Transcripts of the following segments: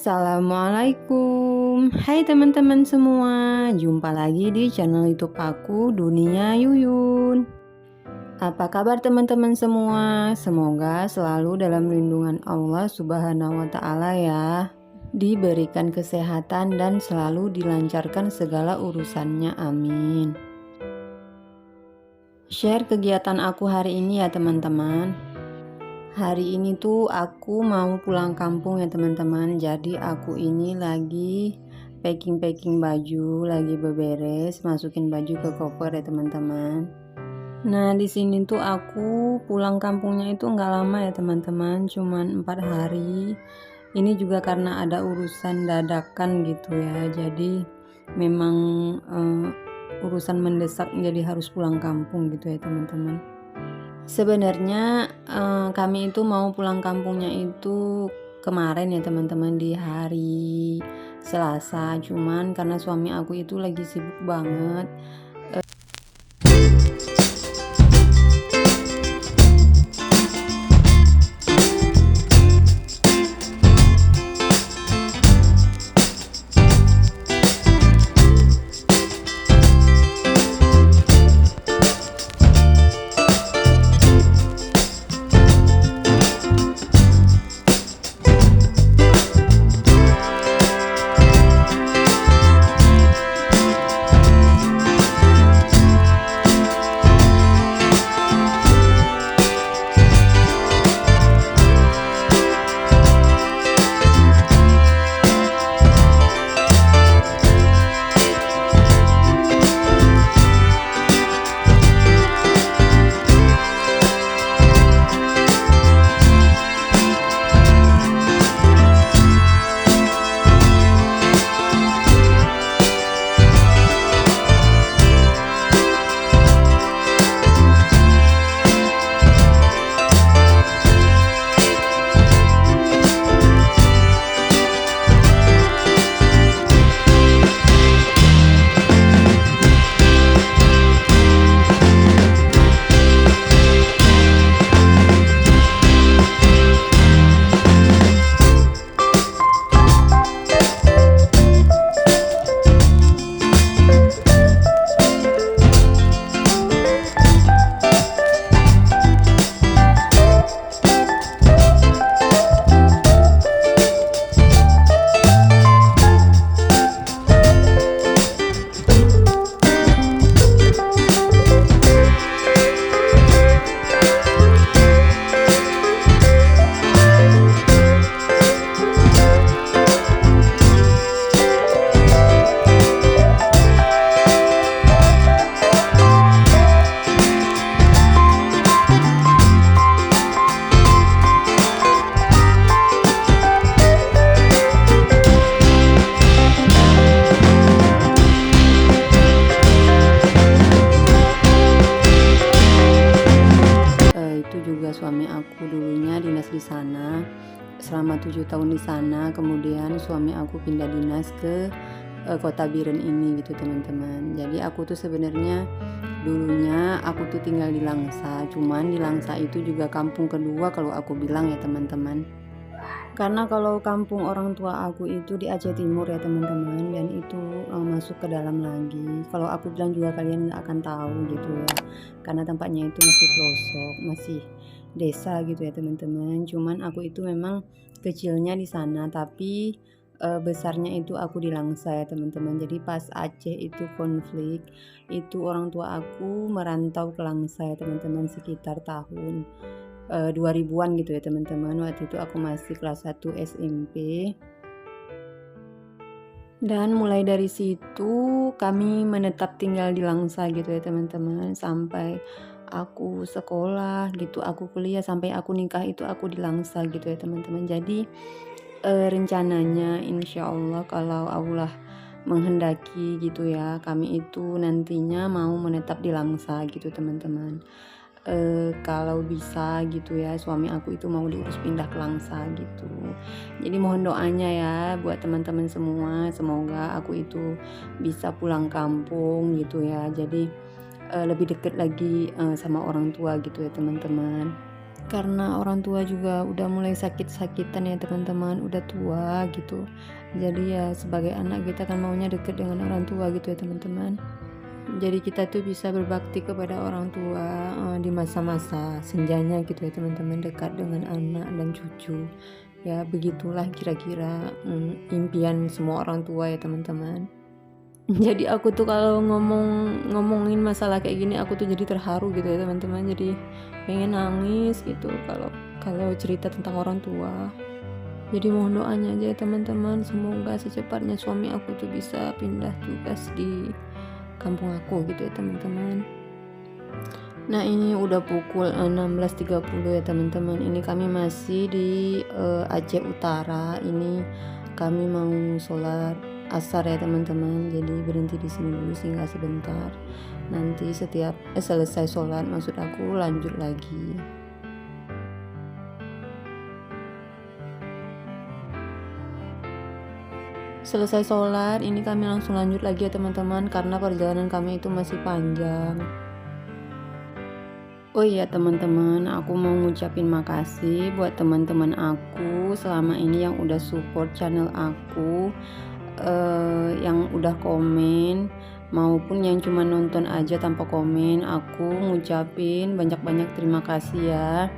Assalamualaikum. Hai teman-teman semua, jumpa lagi di channel YouTube aku, Dunia Yuyun. Apa kabar teman-teman semua? Semoga selalu dalam lindungan Allah Subhanahu wa Ta'ala ya. Diberikan kesehatan dan selalu dilancarkan segala urusannya, amin. Share kegiatan aku hari ini ya teman-teman. Hari ini tuh aku mau pulang kampung ya teman-teman. Jadi aku ini lagi packing baju, lagi beberes, masukin baju ke koper ya teman-teman. Nah di sini tuh aku pulang kampungnya itu nggak lama ya teman-teman, cuman 4 hari. Ini juga karena ada urusan dadakan gitu ya. Jadi memang urusan mendesak, jadi harus pulang kampung gitu ya teman-teman. Sebenarnya kami itu mau pulang kampungnya itu kemarin ya teman-teman, di hari Selasa, cuman karena suami aku itu lagi sibuk banget. Suami aku dulunya dinas di sana selama 7 tahun di sana, kemudian suami aku pindah dinas ke kota Biren ini gitu teman-teman. Jadi aku tuh sebenarnya dulunya aku tuh tinggal di Langsa, cuman di Langsa itu juga kampung kedua kalau aku bilang ya teman-teman. Karena kalau kampung orang tua aku itu di Aceh Timur ya teman-teman, dan itu masuk ke dalam lagi. Kalau aku bilang juga kalian nggak akan tahu gitu ya, karena tempatnya itu masih pelosok, masih desa gitu ya teman-teman. Cuman aku itu memang kecilnya di sana, tapi besarnya itu aku di Langsa ya teman-teman. Jadi pas Aceh itu konflik, itu orang tua aku merantau ke Langsa ya teman-teman, sekitar tahun 2000-an gitu ya teman-teman. Waktu itu aku masih kelas 1 SMP. Dan mulai dari situ kami menetap tinggal di Langsa gitu ya teman-teman, sampai aku sekolah gitu, aku kuliah, sampai aku nikah itu aku di Langsa gitu ya teman-teman. Jadi rencananya insya Allah kalau Allah menghendaki gitu ya, kami itu nantinya mau menetap di Langsa gitu teman-teman. Kalau bisa gitu ya, suami aku itu mau diurus pindah ke Langsa gitu. Jadi mohon doanya ya buat teman-teman semua, semoga aku itu bisa pulang kampung gitu ya. Jadi lebih dekat lagi sama orang tua gitu ya teman-teman. karena orang tua juga udah mulai sakit-sakitan ya teman-teman, udah tua gitu. Jadi ya sebagai anak kita kan maunya deket dengan orang tua gitu ya teman-teman. Jadi kita tuh bisa berbakti kepada orang tua di masa-masa senjanya gitu ya teman-teman, dekat dengan anak dan cucu. Ya begitulah kira-kira impian semua orang tua ya teman-teman. Jadi aku tuh kalau ngomongin masalah kayak gini aku tuh jadi terharu gitu ya teman-teman, jadi pengen nangis gitu kalau cerita tentang orang tua. Jadi mohon doanya aja ya teman-teman, semoga secepatnya suami aku tuh bisa pindah tugas di kampung aku gitu ya teman-teman. Nah ini udah pukul 16.30 ya teman-teman, ini kami masih di Aceh Utara. Ini kami mau sholat asar ya teman-teman, jadi berhenti di sini dulu singgah sebentar, nanti setiap selesai sholat maksud aku lanjut lagi. Selesai sholat ini kami langsung lanjut lagi ya teman-teman, karena perjalanan kami itu masih panjang. Oh iya teman-teman, aku mau ngucapin makasih buat teman-teman aku selama ini yang udah support channel aku, yang udah komen maupun yang cuma nonton aja tanpa komen. Aku ngucapin banyak-banyak terima kasih ya,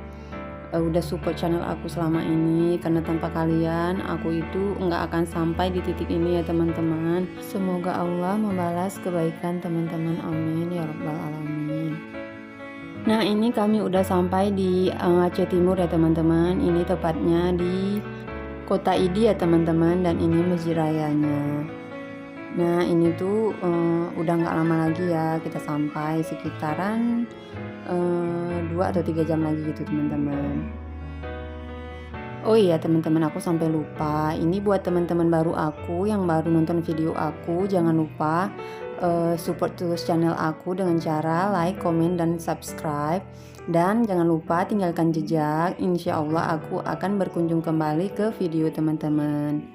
udah support channel aku selama ini, karena tanpa kalian aku itu nggak akan sampai di titik ini ya teman-teman. Semoga Allah membalas kebaikan teman-teman, amin ya rabbal alamin. Nah ini kami udah sampai di Aceh Timur ya teman-teman, ini tepatnya di Kota Idi ya teman-teman, dan ini masjid rayanya. Nah ini tuh udah nggak lama lagi ya, kita sampai sekitaran 2 atau 3 jam lagi gitu teman-teman. Oh iya teman-teman, aku sampai lupa, ini buat teman-teman baru aku yang baru nonton video aku, jangan lupa support terus channel aku dengan cara like, komen, dan subscribe. Dan jangan lupa tinggalkan jejak, insya Allah aku akan berkunjung kembali ke video teman-teman.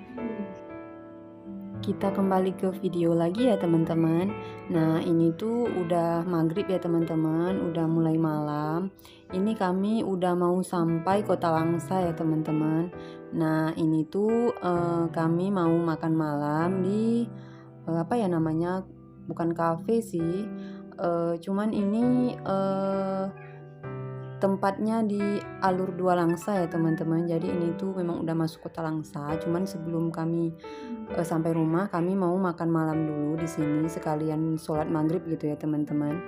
Kita kembali ke video lagi ya teman-teman. Nah ini tuh udah maghrib ya teman-teman, udah mulai malam. Ini kami udah mau sampai Kota Langsa ya teman-teman. Nah ini tuh kami mau makan malam di apa ya namanya, bukan cafe sih, cuman ini tempatnya di Alur 2 Langsa ya teman-teman. Jadi ini tuh memang udah masuk Kota Langsa, cuman sebelum kami sampai rumah kami mau makan malam dulu di sini sekalian sholat maghrib gitu ya teman-teman.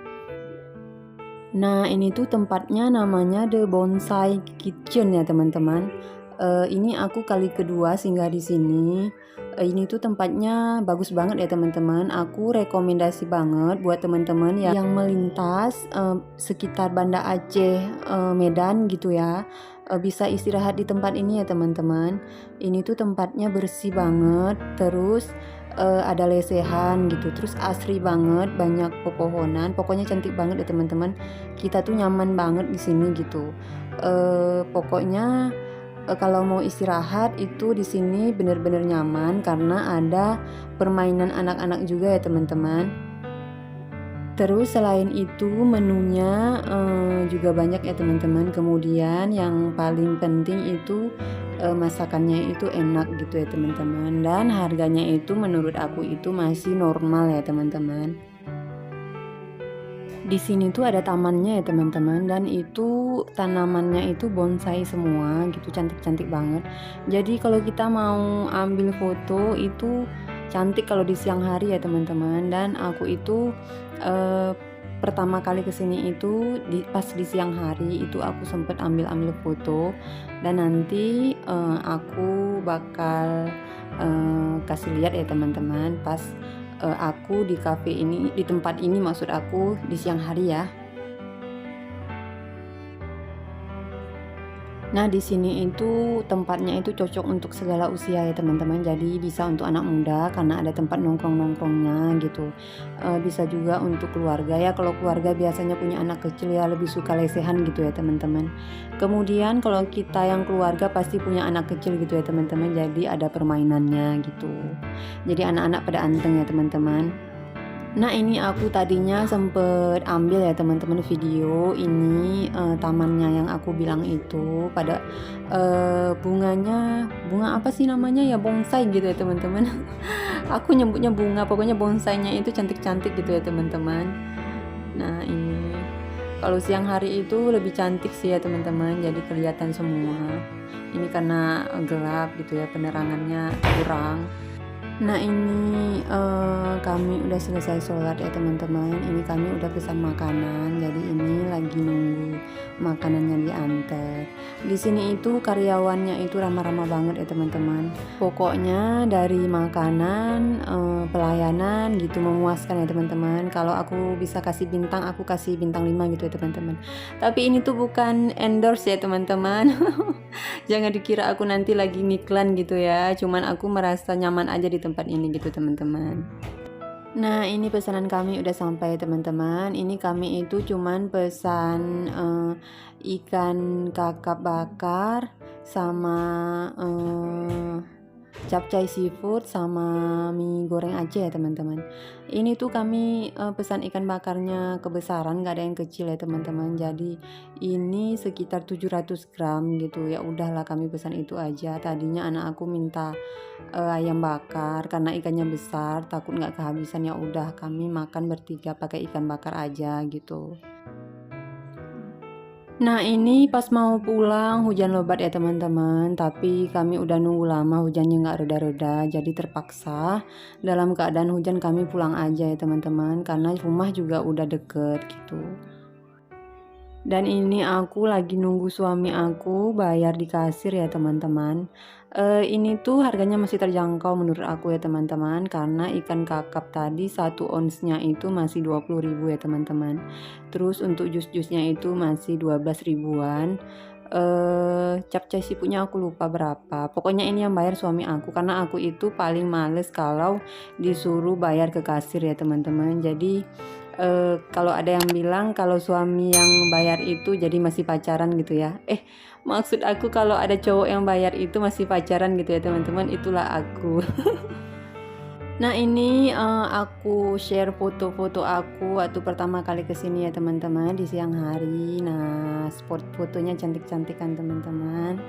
Nah ini tuh tempatnya namanya The Bonsai Kitchen ya teman-teman. Ini aku kali kedua singgah di sini. Ini tuh tempatnya bagus banget ya teman-teman. Aku rekomendasi banget buat teman-teman yang melintas sekitar Banda Aceh, Medan gitu ya. Bisa istirahat di tempat ini ya teman-teman. Ini tuh tempatnya bersih banget, terus ada lesehan gitu, terus asri banget, banyak pepohonan, pokoknya cantik banget ya teman-teman. Kita tuh nyaman banget di sini gitu. Pokoknya kalau mau istirahat itu di sini bener-bener nyaman karena ada permainan anak-anak juga ya teman-teman. Terus selain itu menunya juga banyak ya teman-teman. Kemudian yang paling penting itu masakannya itu enak gitu ya teman-teman. Dan harganya itu menurut aku itu masih normal ya teman-teman. Di sini tuh ada tamannya ya teman-teman, dan itu tanamannya itu bonsai semua gitu, cantik-cantik banget. Jadi kalau kita mau ambil foto itu cantik kalau di siang hari ya teman-teman. Dan aku itu pertama kali kesini itu pas di siang hari itu aku sempet ambil foto, dan nanti aku bakal kasih lihat ya teman-teman pas aku di cafe ini, di tempat ini maksud aku di siang hari ya. Nah di sini itu tempatnya itu cocok untuk segala usia ya teman-teman. Jadi bisa untuk anak muda karena ada tempat nongkrong-nongkrongnya gitu. Bisa juga untuk keluarga ya. Kalau keluarga biasanya punya anak kecil ya lebih suka lesehan gitu ya teman-teman. Kemudian kalau kita yang keluarga pasti punya anak kecil gitu ya teman-teman. Jadi ada permainannya gitu. Jadi anak-anak pada anteng ya teman-teman. Nah, ini aku tadinya sempet ambil ya teman-teman video ini, tamannya yang aku bilang itu pada, bunganya, bunga apa sih namanya ya, bonsai gitu ya teman-teman. Aku nyebutnya bunga, pokoknya bonsainya itu cantik-cantik gitu ya teman-teman. Nah ini, kalau siang hari itu lebih cantik sih ya teman-teman, jadi kelihatan semua. Ini karena gelap gitu ya, penerangannya kurang. Nah ini, kami udah selesai sholat ya teman-teman, ini kami udah pesan makanan, jadi ini lagi nunggu makanannya diantar. Di sini itu karyawannya itu ramah-ramah banget ya teman-teman. Pokoknya dari makanan, pelayanan gitu memuaskan ya teman-teman. Kalau aku bisa kasih bintang, aku kasih bintang 5 gitu ya teman-teman. Tapi ini tuh bukan endorse ya teman-teman. Jangan dikira aku nanti lagi ngiklan gitu ya, cuman aku merasa nyaman aja di tempat ini gitu teman-teman. Nah ini pesanan kami udah sampai teman-teman. Ini kami itu cuman pesan ikan kakap bakar sama capcay seafood sama mie goreng aja ya teman-teman. Ini tuh kami pesan ikan bakarnya kebesaran, nggak ada yang kecil ya teman-teman. Jadi ini sekitar 700 gram gitu. Ya udahlah kami pesan itu aja. Tadinya anak aku minta ayam bakar karena ikannya besar, takut nggak kehabisan. Ya udah kami makan bertiga pakai ikan bakar aja gitu. Nah ini pas mau pulang hujan lebat ya teman-teman, tapi kami udah nunggu lama hujannya nggak reda-reda, jadi terpaksa dalam keadaan hujan kami pulang aja ya teman-teman, karena rumah juga udah deket gitu. Dan ini aku lagi nunggu suami aku bayar di kasir ya teman-teman. Ini tuh harganya masih terjangkau menurut aku ya teman-teman, karena ikan kakap tadi 1 onsnya itu masih 20.000 ya teman-teman. Terus untuk jus-jusnya itu masih 12 ribuan. Capcay seafoodnya aku lupa berapa. Pokoknya ini yang bayar suami aku, karena aku itu paling males kalau disuruh bayar ke kasir ya teman-teman. Jadi kalau ada yang bilang kalau suami yang bayar itu jadi masih pacaran gitu ya. Maksud aku kalau ada cowok yang bayar itu masih pacaran gitu ya teman-teman, itulah aku. Nah ini aku share foto-foto aku waktu pertama kali kesini ya teman-teman di siang hari. Nah spot fotonya cantik-cantik kan teman-teman.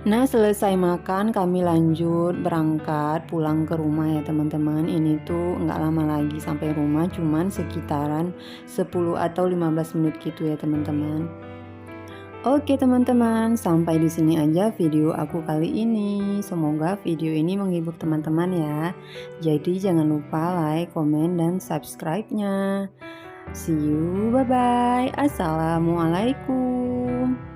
Nah selesai makan kami lanjut berangkat pulang ke rumah ya teman-teman. Ini tuh nggak lama lagi sampai rumah, cuman sekitaran 10 atau 15 menit gitu ya teman-teman. Oke teman-teman, sampai di sini aja video aku kali ini. Semoga video ini menghibur teman-teman ya. Jadi jangan lupa like, komen, dan subscribe-nya. See you, bye-bye. Assalamualaikum.